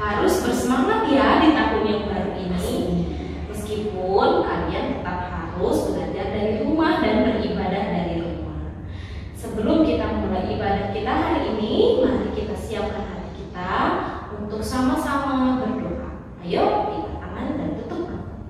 harus bersemangat ya di tahun yang baru ini. Meskipun kalian tetap harus belajar dari rumah dan beribadah dari rumah. Sebelum kita mulai ibadah kita hari ini, mari kita siapkan hati kita untuk sama-sama berdoa. Ayo, lipat tangan dan tutup mata.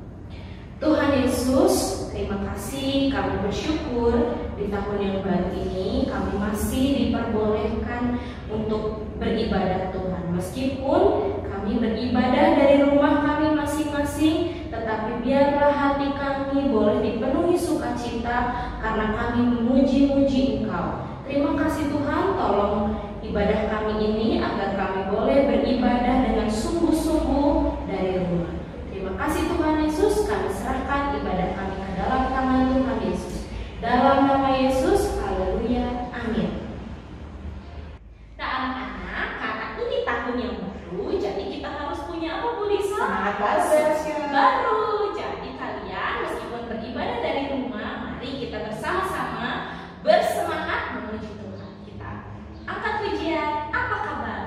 Tuhan Yesus, terima kasih, kami bersyukur di tahun yang baru ini kami masih diperbolehkan untuk beribadah Tuhan. Meskipun kami beribadah dari rumah kami masing-masing, tetapi biarlah hati kami boleh dipenuhi sukacita karena kami memuji-muji Engkau. Terima kasih Tuhan, tolong ibadah kami ini agar kami boleh beribadah dengan sungguh-sungguh dari rumah. Terima kasih Tuhan Yesus, kami serahkan ibadah kami ke dalam tangan Tuhan Yesus. Dalam nama Yesus, haleluya, amin. Nah anak-anak, karena ini tahun yang baru, jadi kita harus punya apa Bu Lisa? Semangat baru. Jadi kalian meskipun beribadah dari rumah, mari kita bersama-sama bersemangat memuji Tuhan kita. Angkat pujian, apa kabar?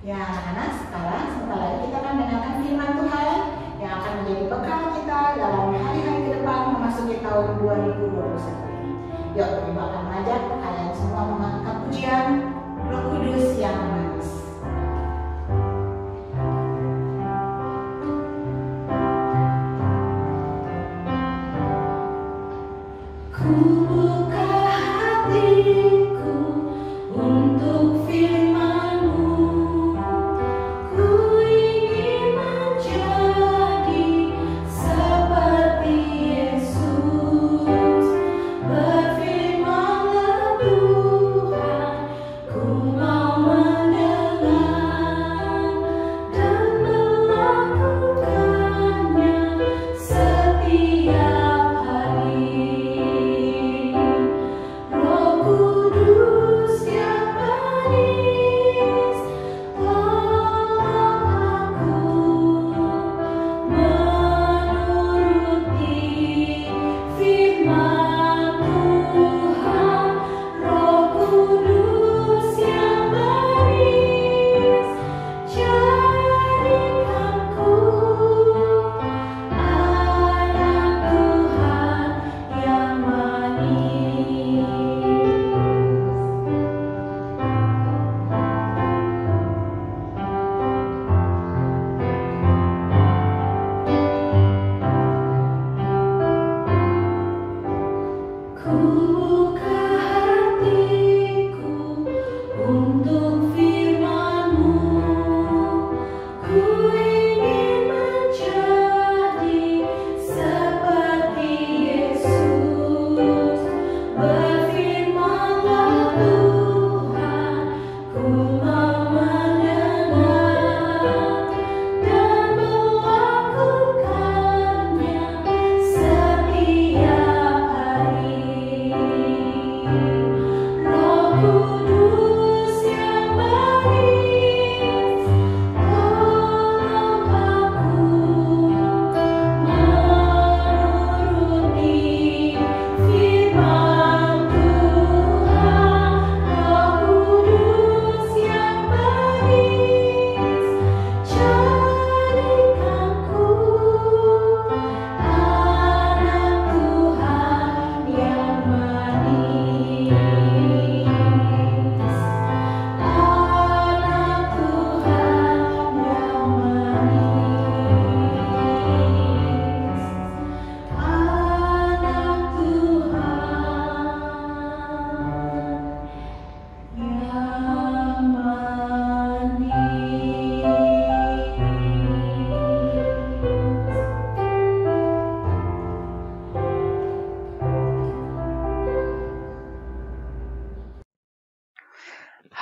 Ya anak-anak, sekarang sebentar lagi kita akan mendengarkan firman Tuhan yang akan menjadi bekal kita dalam hari-hari ke depan memasuki tahun 2021 ini. Yuk, Ibu akan mengajak kalian semua mengangkat pujian Roh Kudus yang manis. Ku buka hatiku untuk firman-Mu. Ku ingin menjadi seperti Yesus. Berfirman-Lah Tuhan, ku mau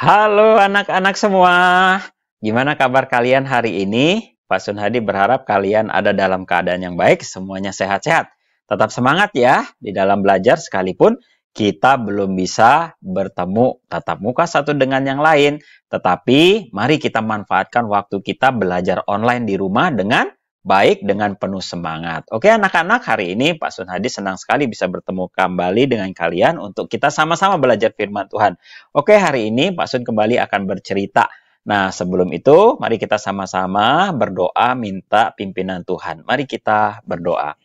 Halo anak-anak semua, gimana kabar kalian hari ini? Pak Sun Hadi berharap kalian ada dalam keadaan yang baik, semuanya sehat-sehat. Tetap semangat ya di dalam belajar sekalipun kita belum bisa bertemu tatap muka satu dengan yang lain. Tetapi mari kita manfaatkan waktu kita belajar online di rumah dengan baik, dengan penuh semangat. Oke anak-anak, hari ini Pak Sun Hadi senang sekali bisa bertemu kembali dengan kalian untuk kita sama-sama belajar firman Tuhan. Oke, hari ini Pak Sun kembali akan bercerita. Nah, sebelum itu, mari kita sama-sama berdoa minta pimpinan Tuhan. Mari kita berdoa.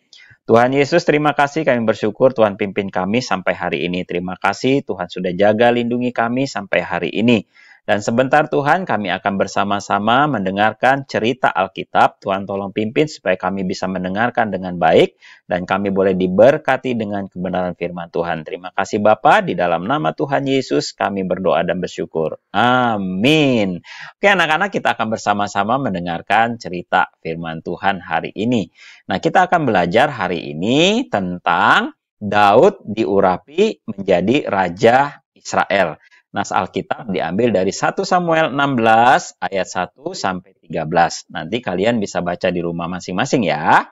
Tuhan Yesus, terima kasih, kami bersyukur Tuhan pimpin kami sampai hari ini. Terima kasih Tuhan sudah jaga lindungi kami sampai hari ini. Dan sebentar Tuhan kami akan bersama-sama mendengarkan cerita Alkitab. Tuhan tolong pimpin supaya kami bisa mendengarkan dengan baik dan kami boleh diberkati dengan kebenaran firman Tuhan. Terima kasih Bapa, di dalam nama Tuhan Yesus kami berdoa dan bersyukur. Amin. Oke anak-anak, kita akan bersama-sama mendengarkan cerita firman Tuhan hari ini. Nah, kita akan belajar hari ini tentang Daud diurapi menjadi Raja Israel. Nas Alkitab diambil dari 1 Samuel 16 ayat 1 sampai 13. Nanti kalian bisa baca di rumah masing-masing ya.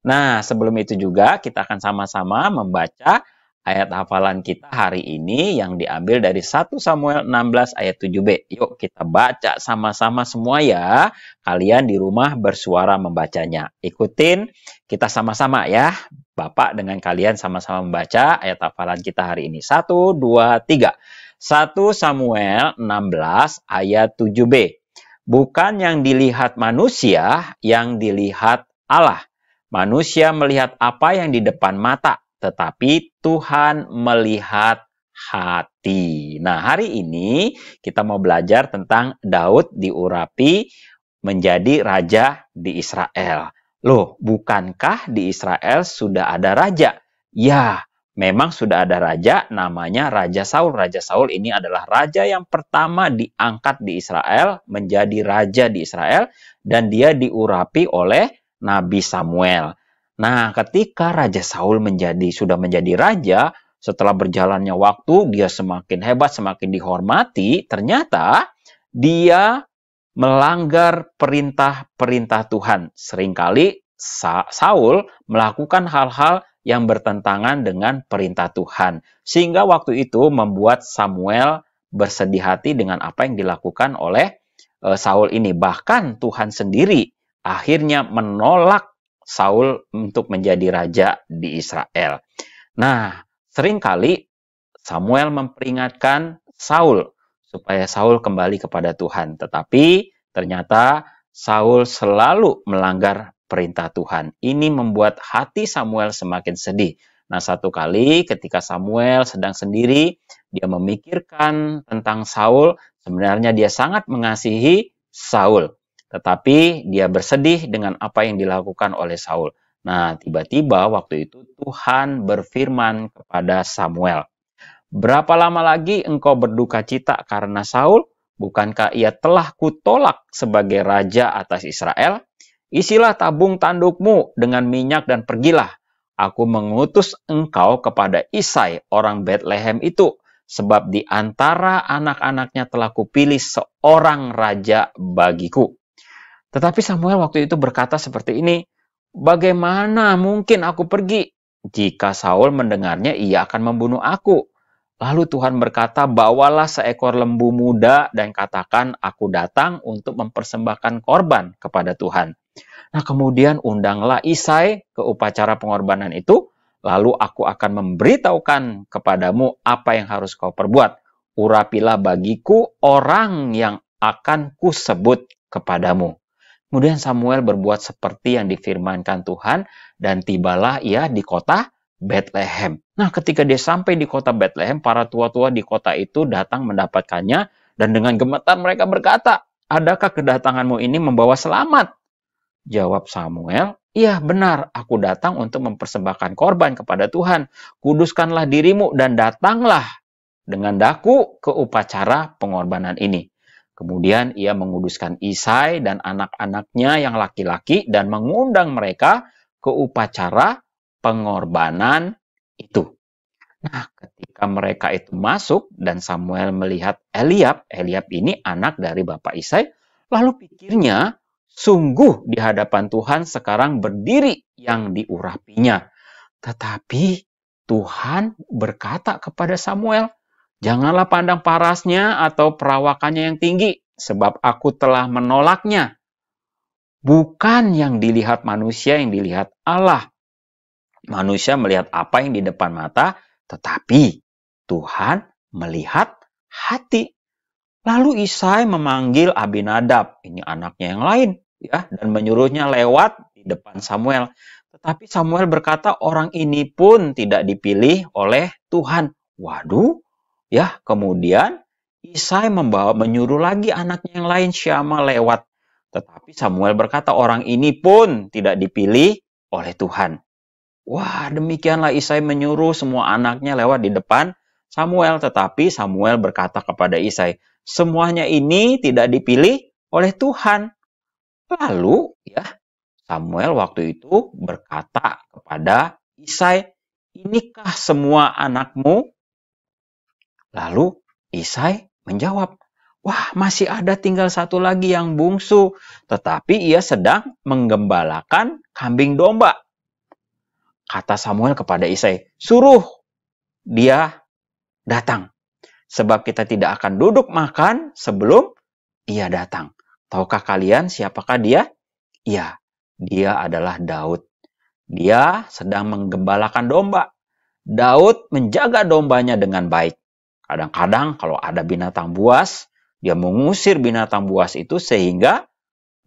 Nah, sebelum itu juga kita akan sama-sama membaca ayat hafalan kita hari ini yang diambil dari 1 Samuel 16 ayat 7b. Yuk kita baca sama-sama semua ya. Kalian di rumah bersuara membacanya. Ikutin kita sama-sama ya. Bapak dengan kalian sama-sama membaca ayat hafalan kita hari ini. 1, 2, 3. 1 Samuel 16 ayat 7b. Bukan yang dilihat manusia, yang dilihat Allah. Manusia melihat apa yang di depan mata, tetapi Tuhan melihat hati. Nah, hari ini kita mau belajar tentang Daud diurapi menjadi raja di Israel. Loh, bukankah di Israel sudah ada raja? Ya, memang sudah ada raja, namanya Raja Saul. Raja Saul ini adalah raja yang pertama diangkat di Israel, menjadi raja di Israel, dan dia diurapi oleh Nabi Samuel. Nah, ketika Raja Saul sudah menjadi raja, setelah berjalannya waktu, dia semakin hebat, semakin dihormati, ternyata dia melanggar perintah-perintah Tuhan. Seringkali Saul melakukan hal-hal yang bertentangan dengan perintah Tuhan. Sehingga waktu itu membuat Samuel bersedih hati dengan apa yang dilakukan oleh Saul ini. Bahkan Tuhan sendiri akhirnya menolak Saul untuk menjadi raja di Israel. Nah, seringkali Samuel memperingatkan Saul supaya Saul kembali kepada Tuhan. Tetapi ternyata Saul selalu melanggar perintah Tuhan. Ini membuat hati Samuel semakin sedih. Nah, satu kali ketika Samuel sedang sendiri, dia memikirkan tentang Saul. Sebenarnya dia sangat mengasihi Saul. Tetapi dia bersedih dengan apa yang dilakukan oleh Saul. Nah, tiba-tiba waktu itu Tuhan berfirman kepada Samuel, "Berapa lama lagi engkau berduka cita karena Saul? Bukankah ia telah kutolak sebagai raja atas Israel? Isilah tabung tandukmu dengan minyak dan pergilah. Aku mengutus engkau kepada Isai orang Betlehem itu, sebab di antara anak-anaknya telah kupilih seorang raja bagiku." Tetapi Samuel waktu itu berkata seperti ini, "Bagaimana mungkin aku pergi? Jika Saul mendengarnya, ia akan membunuh aku." Lalu Tuhan berkata, "Bawalah seekor lembu muda dan katakan, aku datang untuk mempersembahkan korban kepada Tuhan." Nah, kemudian undanglah Isai ke upacara pengorbanan itu, lalu aku akan memberitahukan kepadamu apa yang harus kau perbuat. Urapilah bagiku orang yang akan kusebut kepadamu. Kemudian Samuel berbuat seperti yang difirmankan Tuhan, dan tibalah ia di kota Betlehem. Nah, ketika dia sampai di kota Betlehem, para tua-tua di kota itu datang mendapatkannya, dan dengan gemetar mereka berkata, "Adakah kedatanganmu ini membawa selamat?" Jawab Samuel, "Iya benar, aku datang untuk mempersembahkan korban kepada Tuhan. Kuduskanlah dirimu dan datanglah dengan daku ke upacara pengorbanan ini." Kemudian ia menguduskan Isai dan anak-anaknya yang laki-laki dan mengundang mereka ke upacara pengorbanan itu. Nah, ketika ketika mereka itu masuk dan Samuel melihat Eliab ini anak dari Bapak Isai, lalu pikirnya, sungguh di hadapan Tuhan sekarang berdiri yang diurapinya. Tetapi Tuhan berkata kepada Samuel, janganlah pandang parasnya atau perawakannya yang tinggi, sebab aku telah menolaknya. Bukan yang dilihat manusia, yang dilihat Allah. Manusia melihat apa yang di depan mata, tetapi Tuhan melihat hati. Lalu Isai memanggil Abinadab, ini anaknya yang lain, ya, dan menyuruhnya lewat di depan Samuel. Tetapi Samuel berkata, orang ini pun tidak dipilih oleh Tuhan. Waduh, ya, kemudian Isai menyuruh lagi anaknya yang lain, Syama, lewat. Tetapi Samuel berkata, orang ini pun tidak dipilih oleh Tuhan. Wah, demikianlah Isai menyuruh semua anaknya lewat di depan Samuel. Tetapi Samuel berkata kepada Isai, semuanya ini tidak dipilih oleh Tuhan. Lalu, ya, Samuel waktu itu berkata kepada Isai, inikah semua anakmu? Lalu Isai menjawab, wah, masih ada tinggal satu lagi yang bungsu, tetapi ia sedang menggembalakan kambing domba. Kata Samuel kepada Isai, suruh dia datang. Sebab kita tidak akan duduk makan sebelum ia datang. Tahukah kalian siapakah dia? Iya, dia adalah Daud. Dia sedang menggembalakan domba. Daud menjaga dombanya dengan baik. Kadang-kadang kalau ada binatang buas, dia mengusir binatang buas itu sehingga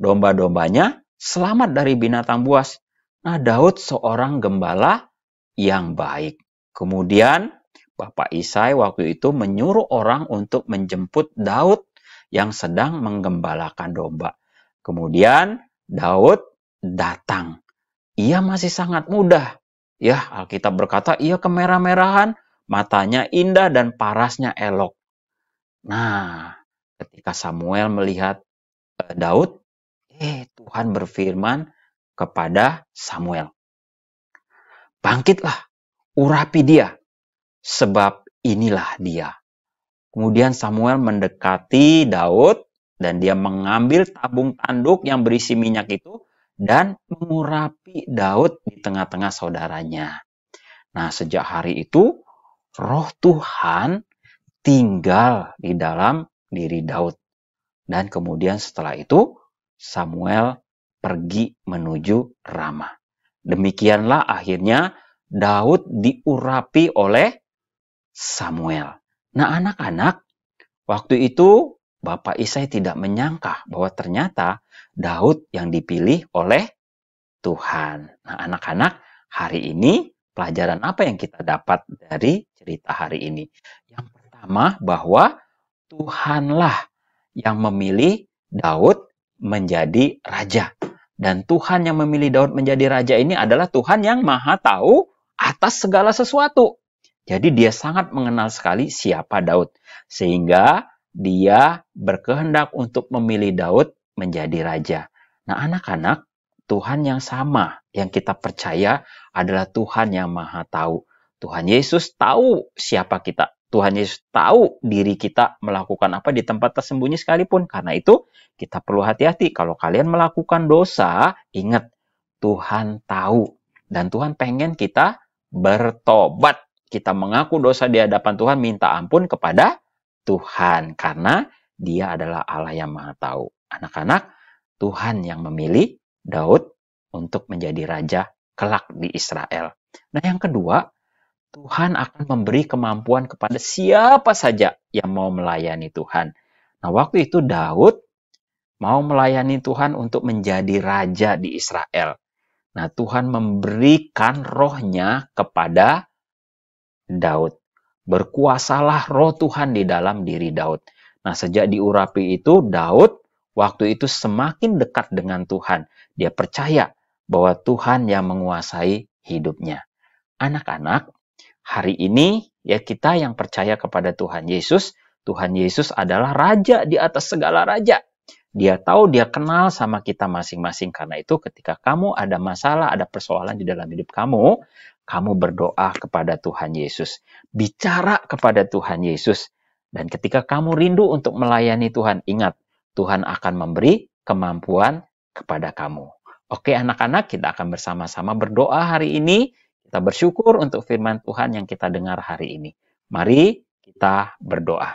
domba-dombanya selamat dari binatang buas. Nah, Daud seorang gembala yang baik. Kemudian Bapak Isai waktu itu menyuruh orang untuk menjemput Daud yang sedang menggembalakan domba. Kemudian Daud datang. Ia masih sangat muda. Ya, Alkitab berkata ia kemerah-merahan, matanya indah dan parasnya elok. Nah, ketika Samuel melihat Daud, Tuhan berfirman kepada Samuel, bangkitlah, urapi dia, sebab inilah dia. Kemudian Samuel mendekati Daud dan dia mengambil tabung tanduk yang berisi minyak itu dan mengurapi Daud di tengah-tengah saudaranya. Nah, sejak hari itu Roh Tuhan tinggal di dalam diri Daud. Dan kemudian setelah itu Samuel pergi menuju Rama. Demikianlah akhirnya Daud diurapi oleh Samuel. Nah, anak-anak, waktu itu Bapak Isai tidak menyangka bahwa ternyata Daud yang dipilih oleh Tuhan. Nah, anak-anak, hari ini pelajaran apa yang kita dapat dari cerita hari ini? Yang pertama, bahwa Tuhanlah yang memilih Daud menjadi raja. Dan Tuhan yang memilih Daud menjadi raja ini adalah Tuhan yang Maha Tahu atas segala sesuatu. Jadi dia sangat mengenal sekali siapa Daud. Sehingga dia berkehendak untuk memilih Daud menjadi raja. Nah, anak-anak, Tuhan yang sama yang kita percaya adalah Tuhan yang Maha Tahu. Tuhan Yesus tahu siapa kita. Tuhan Yesus tahu diri kita melakukan apa di tempat tersembunyi sekalipun. Karena itu kita perlu hati-hati. Kalau kalian melakukan dosa, ingat Tuhan tahu. Dan Tuhan pengen kita bertobat. Kita mengaku dosa di hadapan Tuhan, minta ampun kepada Tuhan. Karena Dia adalah Allah yang Maha Tahu. Anak-anak, Tuhan yang memilih Daud untuk menjadi raja kelak di Israel. Nah, yang kedua, Tuhan akan memberi kemampuan kepada siapa saja yang mau melayani Tuhan. Nah, waktu itu Daud mau melayani Tuhan untuk menjadi raja di Israel. Nah, Tuhan memberikan rohnya kepada Daud. Berkuasalah roh Tuhan di dalam diri Daud. Nah, sejak diurapi itu, Daud waktu itu semakin dekat dengan Tuhan. Dia percaya bahwa Tuhan yang menguasai hidupnya. Anak-anak, hari ini ya kita yang percaya kepada Tuhan Yesus adalah raja di atas segala raja. Dia tahu, dia kenal sama kita masing-masing. Karena itu ketika kamu ada masalah, ada persoalan di dalam hidup kamu kamu berdoa kepada Tuhan Yesus. Bicara kepada Tuhan Yesus. Dan ketika kamu rindu untuk melayani Tuhan, ingat, Tuhan akan memberi kemampuan kepada kamu. Oke anak-anak, kita akan bersama-sama berdoa hari ini. Kita bersyukur untuk firman Tuhan yang kita dengar hari ini. Mari kita berdoa.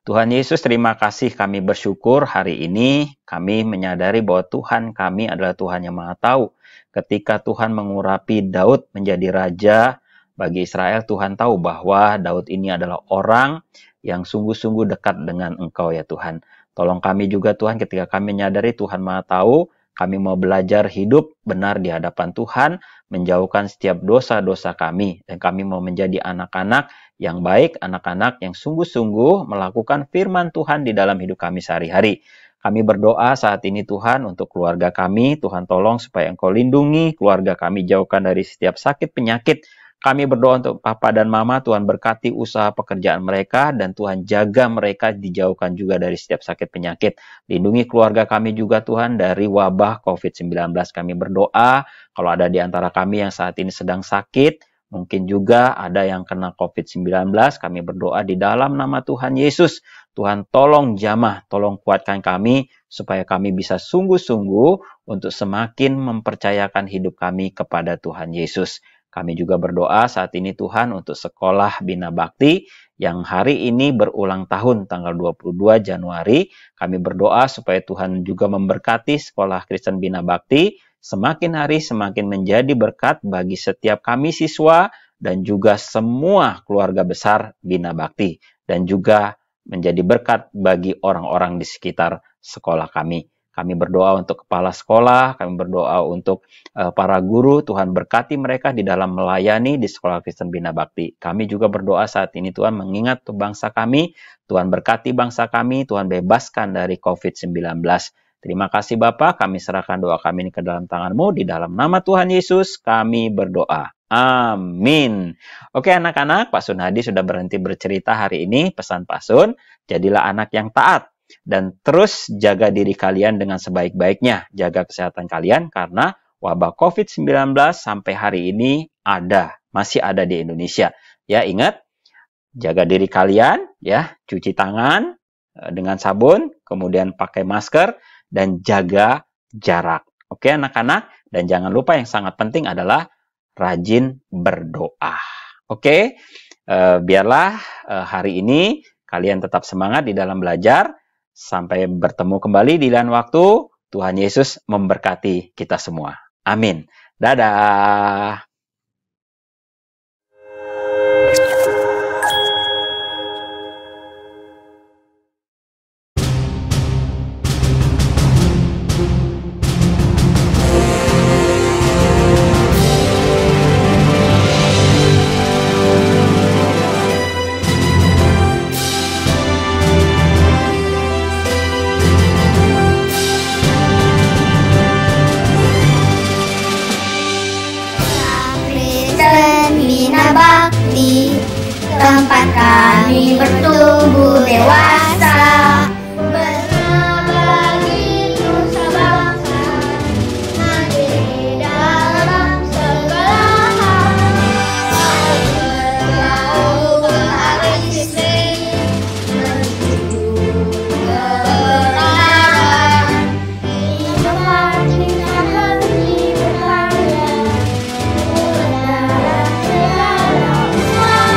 Tuhan Yesus, terima kasih, kami bersyukur hari ini. Kami menyadari bahwa Tuhan kami adalah Tuhan yang Maha Tahu. Ketika Tuhan mengurapi Daud menjadi raja bagi Israel, Tuhan tahu bahwa Daud ini adalah orang yang sungguh-sungguh dekat dengan Engkau ya Tuhan. Tolong kami juga Tuhan, ketika kami menyadari Tuhan Maha Tahu, kami mau belajar hidup benar di hadapan Tuhan, menjauhkan setiap dosa-dosa kami. Dan kami mau menjadi anak-anak yang baik, anak-anak yang sungguh-sungguh melakukan firman Tuhan di dalam hidup kami sehari-hari. Kami berdoa saat ini Tuhan untuk keluarga kami. Tuhan tolong supaya Engkau lindungi keluarga kami, jauhkan dari setiap sakit penyakit. Kami berdoa untuk Papa dan Mama, Tuhan berkati usaha pekerjaan mereka, dan Tuhan jaga mereka dijauhkan juga dari setiap sakit penyakit. Lindungi keluarga kami juga Tuhan dari wabah COVID-19. Kami berdoa kalau ada di antara kami yang saat ini sedang sakit, mungkin juga ada yang kena COVID-19, kami berdoa di dalam nama Tuhan Yesus. Tuhan tolong jamah, tolong kuatkan kami, supaya kami bisa sungguh-sungguh untuk semakin mempercayakan hidup kami kepada Tuhan Yesus. Kami juga berdoa saat ini Tuhan untuk sekolah Bina Bakti yang hari ini berulang tahun tanggal 22 Januari. Kami berdoa supaya Tuhan juga memberkati sekolah Kristen Bina Bakti. Semakin hari semakin menjadi berkat bagi setiap kami siswa dan juga semua keluarga besar Bina Bakti. Dan juga menjadi berkat bagi orang-orang di sekitar sekolah kami. Kami berdoa untuk kepala sekolah, kami berdoa untuk para guru, Tuhan berkati mereka di dalam melayani di Sekolah Kristen Bina Bakti. Kami juga berdoa saat ini Tuhan mengingat bangsa kami, Tuhan berkati bangsa kami, Tuhan bebaskan dari COVID-19. Terima kasih Bapa, kami serahkan doa kami ini ke dalam tangan-Mu, di dalam nama Tuhan Yesus kami berdoa. Amin. Oke anak-anak, Pak Sun Hadi sudah berhenti bercerita hari ini. Pesan Pak Sun, jadilah anak yang taat. Dan terus jaga diri kalian dengan sebaik-baiknya. Jaga kesehatan kalian karena wabah COVID-19 sampai hari ini masih ada di Indonesia. Ya, ingat, jaga diri kalian, ya, cuci tangan dengan sabun, kemudian pakai masker, dan jaga jarak. Oke anak-anak, dan jangan lupa yang sangat penting adalah rajin berdoa. Oke, biarlah hari ini kalian tetap semangat di dalam belajar. Sampai bertemu kembali di lain waktu. Tuhan Yesus memberkati kita semua. Amin. Dadah. Tempat kami bertumbuh dewasa, berbagi nusa bangsa, mandiri dalam segala hal, bergaul berarti menuju kebenaran, hidup artinya hati berkarya, kebenaran segala usaha.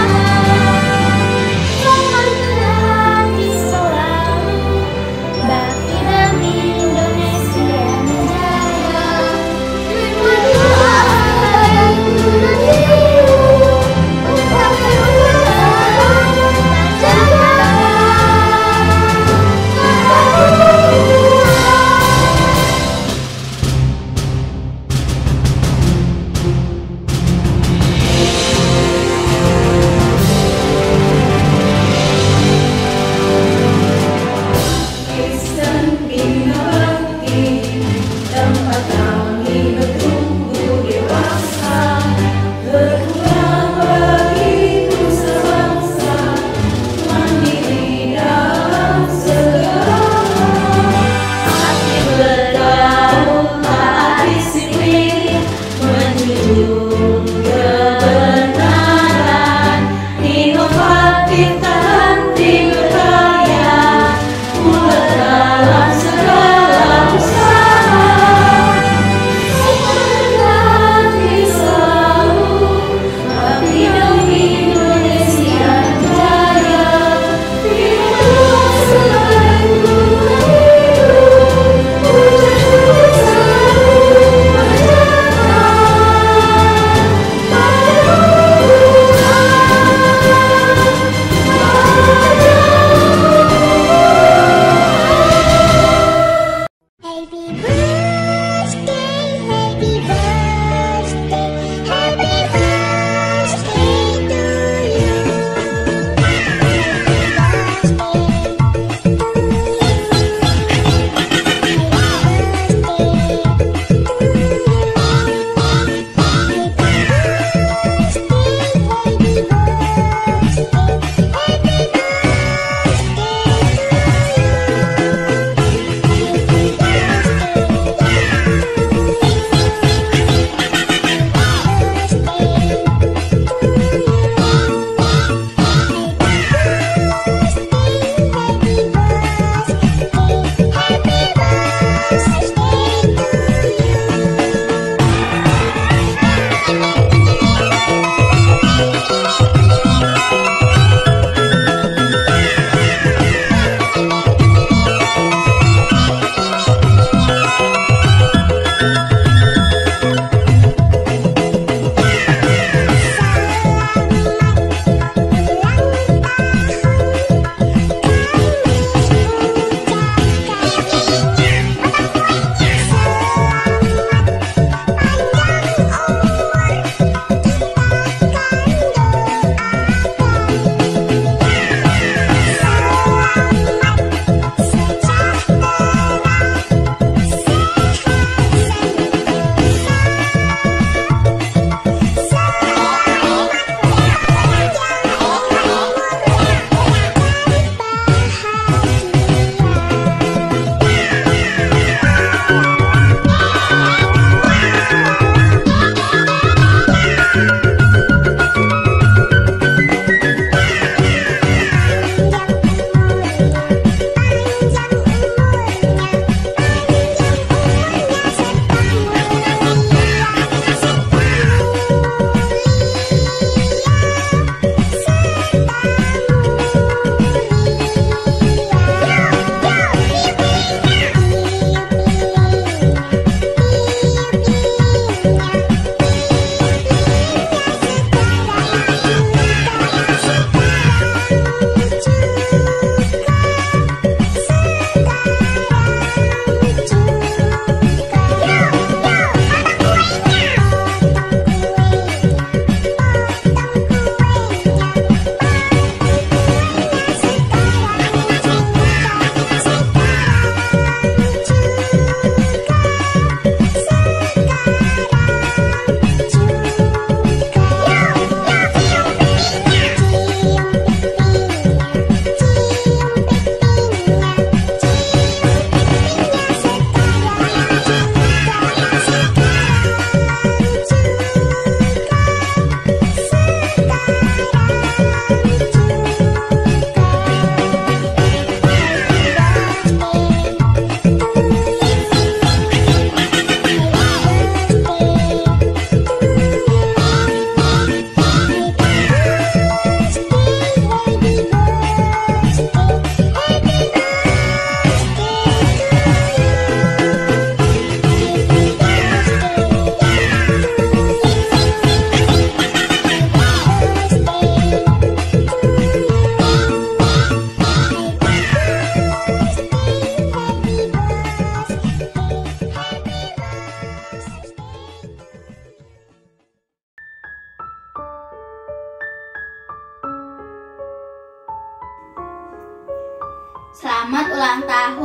Hati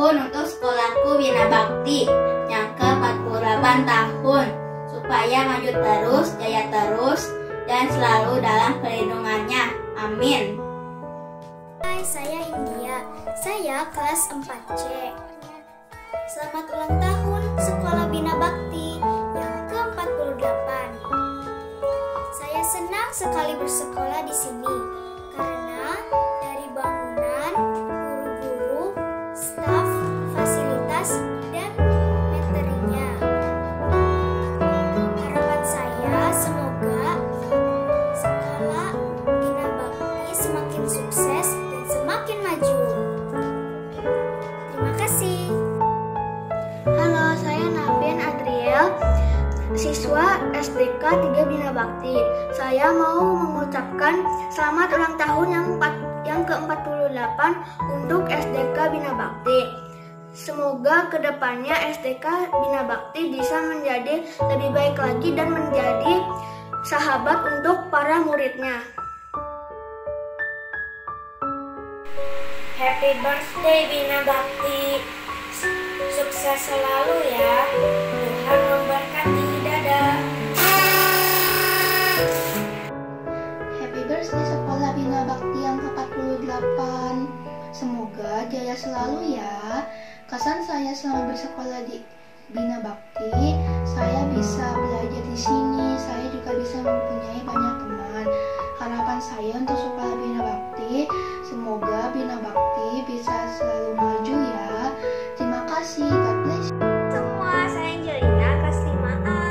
tahun untuk sekolahku Bina Bakti yang ke-48 tahun, supaya maju terus, jaya terus, dan selalu dalam perlindungannya. Amin. Hai, saya India. Saya kelas 4C. Selamat ulang tahun Sekolah Bina Bakti yang ke-48. Saya senang sekali bersekolah di sini karena dari bangunan, guru-guru, staf, fasilitas, dan materinya. Harapan saya semoga Sekolah Bina Bakti semakin sukses dan semakin maju. Terima kasih. Halo, saya Navin Adriel, siswa SDK 3 Bina Bakti. Saya mau mengucapkan selamat ulang tahun yang ke-48 untuk SDK Bina Bakti. Semoga kedepannya SDK Bina Bakti bisa menjadi lebih baik lagi dan menjadi sahabat untuk para muridnya. Happy birthday Bina Bakti. Sukses selalu ya. Tuhan memberkati. Dadah. Happy birthday Sekolah Bina Bakti yang ke-48. Semoga jaya selalu ya. Kesan saya selama bersekolah di Bina Bakti, saya bisa belajar di sini. Saya juga bisa mempunyai banyak teman. Harapan saya untuk Sekolah Bina Bakti, semoga Bina Bakti bisa selalu maju ya. Terima kasih. God bless you. Semua, saya Angelina, kelas 5A.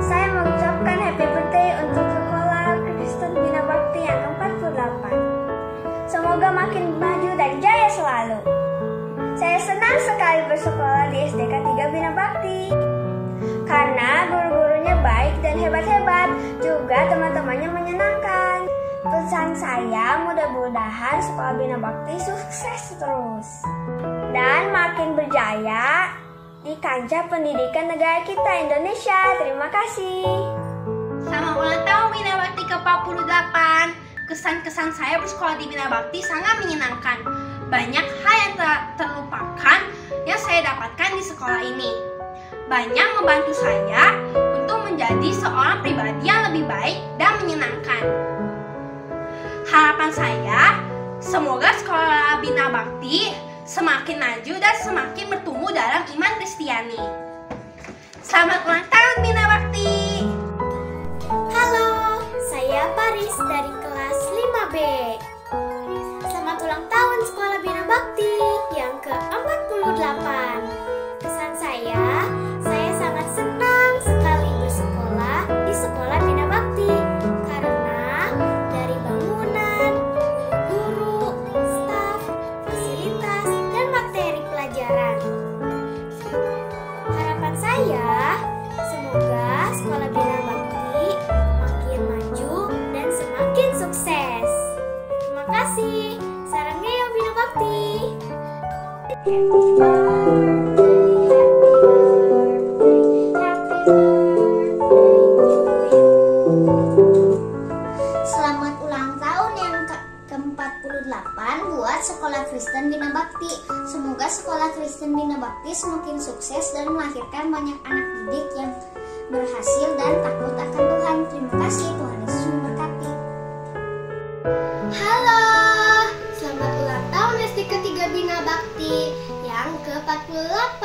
Saya mengucapkan happy birthday untuk Sekolah Kristen Bina Bakti yang ke-48. Semoga makin maju dan jaya selalu. Saya senang sekali bersekolah di SDK 3 Bina Bakti karena guru-gurunya baik dan hebat-hebat, juga teman-temannya menyenangkan. Pesan saya, mudah-mudahan Sekolah Bina Bakti sukses terus dan makin berjaya di kancah pendidikan negara kita Indonesia. Terima kasih. Selamat ulang tahun Bina Bakti ke-48. Kesan-kesan saya bersekolah di Bina Bakti sangat menyenangkan. Banyak hal yang terlupakan yang saya dapatkan di sekolah ini. Banyak membantu saya untuk menjadi seorang pribadi yang lebih baik dan menyenangkan. Harapan saya, semoga Sekolah Bina Bakti semakin maju dan semakin bertumbuh dalam iman Kristiani. Selamat ulang tahun Bina Bakti. Halo, saya Paris dari kelas 5B. Selamat ulang tahun Sekolah Bina Bakti yang ke-48. Kesan saya sangat senang sekali bersekolah di Sekolah Bina Bakti karena dari bangunan, guru, staf, fasilitas, dan materi pelajaran. Harapan saya semoga Sekolah Bina Bakti makin maju dan semakin sukses. Terima kasih. Sarangnya Bina Bakti. Selamat ulang tahun yang ke-48 buat Sekolah Kristen Bina Bakti. Semoga Sekolah Kristen Bina Bakti semakin sukses dan melahirkan banyak anak didik yang berhasil dan takut akan Tuhan. Terima kasih, Tuhan Yesus memberkati. Halo, selamat ulang tahun SDK 3 Bina Bakti yang ke-48.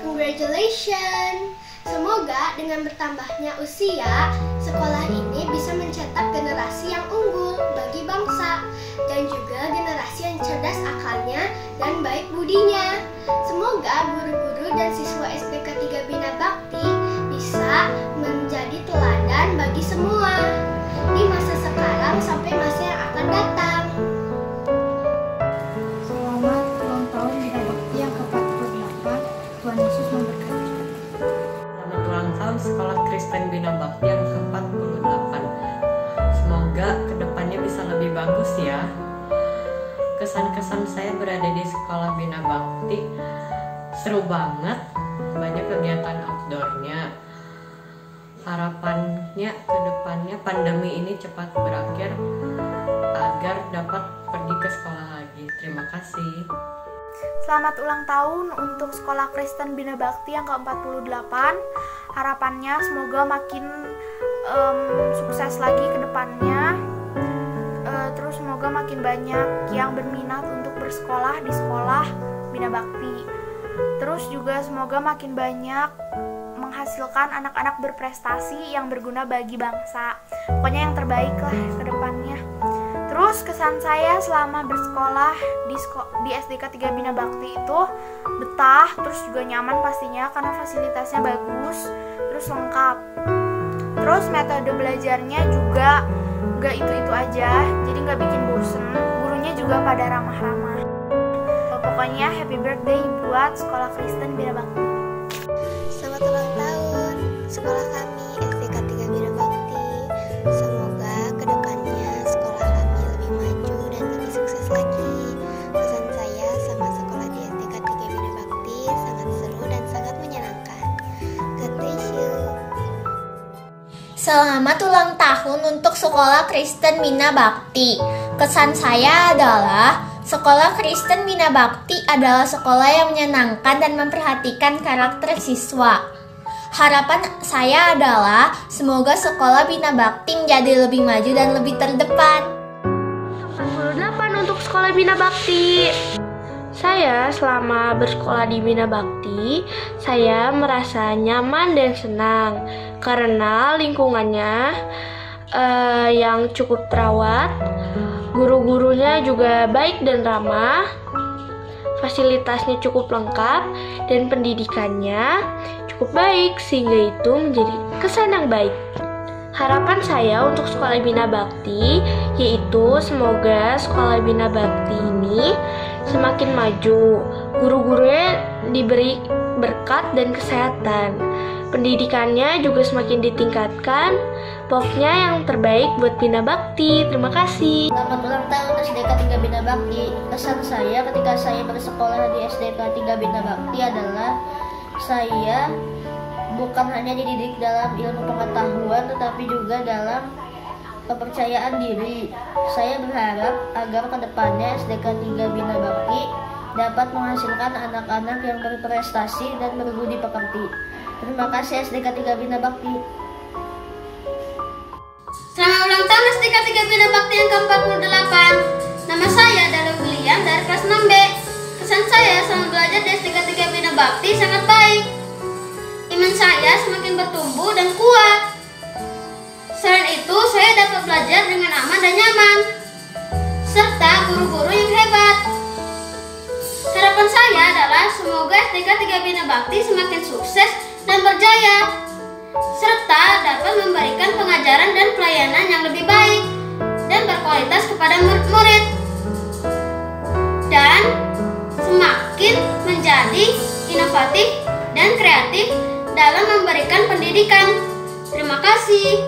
Congratulations. Semoga dengan bertambahnya usia, sekolah ini bisa mencetak generasi yang unggul bagi bangsa dan juga generasi yang cerdas akalnya dan baik budinya. Semoga guru-guru dan siswa SDK 3 Bina Bakti bisa menjadi teladan bagi semua di masa sekarang sampai masa yang akan datang. Selamat ulang tahun Bina Bakti yang ke-48. Tuhan Yesus memberkati. Selamat ulang tahun Sekolah Kristen Bina Bakti yang ke-48. Semoga kedepannya bisa lebih bagus ya. Kesan-kesan saya berada di Sekolah Bina Bakti seru banget, banyak kegiatan outdoornya. Harapannya kedepannya pandemi ini cepat berakhir agar dapat pergi ke sekolah lagi. Terima kasih. Selamat ulang tahun untuk Sekolah Kristen Bina Bakti yang ke-48. Harapannya semoga makin sukses lagi ke depannya. Terus semoga makin banyak yang berminat untuk bersekolah di sekolah Bina Bakti. Terus juga semoga makin banyak menghasilkan anak-anak berprestasi yang berguna bagi bangsa. Pokoknya yang terbaik lah ke depannya. Terus kesan saya selama bersekolah di SDK 3 Bina Bakti itu betah, terus juga nyaman pastinya karena fasilitasnya bagus, terus lengkap. Terus metode belajarnya juga gak itu-itu aja, jadi gak bikin bosen. Gurunya juga pada ramah-ramah. Pokoknya happy birthday buat Sekolah Kristen Bina Bakti. Selamat ulang tahun sekolah kami SDK 3 Bina Bakti. Semoga kedepannya sekolah kami lebih maju dan lebih sukses lagi. Pesan saya sama sekolah di SDK 3 Bina Bakti sangat seru dan sangat menyenangkan. God bless you. Selamat ulang tahun untuk Sekolah Kristen Bina Bakti. Kesan saya adalah Sekolah Kristen Bina Bakti adalah sekolah yang menyenangkan dan memperhatikan karakter siswa. Harapan saya adalah semoga sekolah Bina Bakti menjadi lebih maju dan lebih terdepan. 48 untuk Sekolah Bina Bakti. Saya selama bersekolah di Bina Bakti, saya merasa nyaman dan senang karena lingkungannya yang cukup terawat. Guru-gurunya juga baik dan ramah, fasilitasnya cukup lengkap, dan pendidikannya cukup baik sehingga itu menjadi kesan yang baik. Harapan saya untuk Sekolah Bina Bakti yaitu semoga Sekolah Bina Bakti ini semakin maju, guru-gurunya diberi berkat dan kesehatan, pendidikannya juga semakin ditingkatkan. Pokoknya yang terbaik buat Bina Bakti. Terima kasih. Selamat ulang tahun SDK 3 Bina Bakti. Kesan saya ketika saya bersekolah di SDK 3 Bina Bakti adalah saya bukan hanya dididik dalam ilmu pengetahuan tetapi juga dalam kepercayaan diri. Saya berharap agar kedepannya SDK 3 Bina Bakti dapat menghasilkan anak-anak yang berprestasi dan berbudi pekerti. Terima kasih SDK 3 Bina Bakti. Selamat ulang tahun SDK 3 Bina Bakti yang ke-48. Nama saya Dalu William dari kelas 6B. Kesan saya selama belajar di SDK 3 Bina Bakti sangat baik. Iman saya semakin bertumbuh dan kuat. Selain itu, saya dapat belajar dengan aman dan nyaman, serta guru-guru yang hebat. Harapan saya adalah semoga SDK 3 Bina Bakti semakin sukses dan berjaya, serta dapat memberikan pengajaran dan pelayanan yang lebih baik dan berkualitas kepada murid, dan semakin menjadi inovatif dan kreatif dalam memberikan pendidikan. Terima kasih.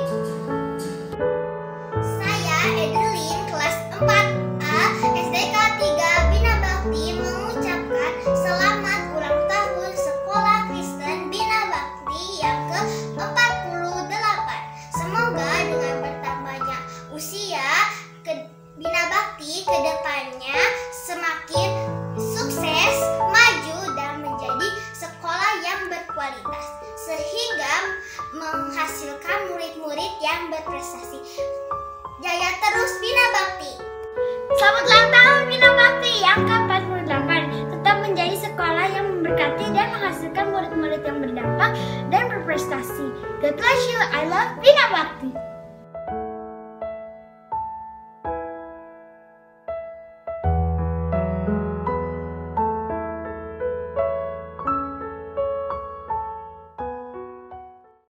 Saya Edelin, kelas 4A SDK 3 Bina Bakti mengucapkan selamat ulang tahun Sekolah Kristen Bina Bakti yang ke-48. Semoga dengan bertambahnya usia Bina Bakti ke depannya semakin sukses, maju, dan menjadi sekolah yang berkualitas sehingga menghasilkan murid-murid yang berprestasi. Jaya terus Bina Bakti. Selamat ulang tahun Bina Bakti yang ke-48. Tetap menjadi sekolah yang memberkati dan menghasilkan murid-murid yang berdampak dan berprestasi. God bless you. I love Bina Bakti.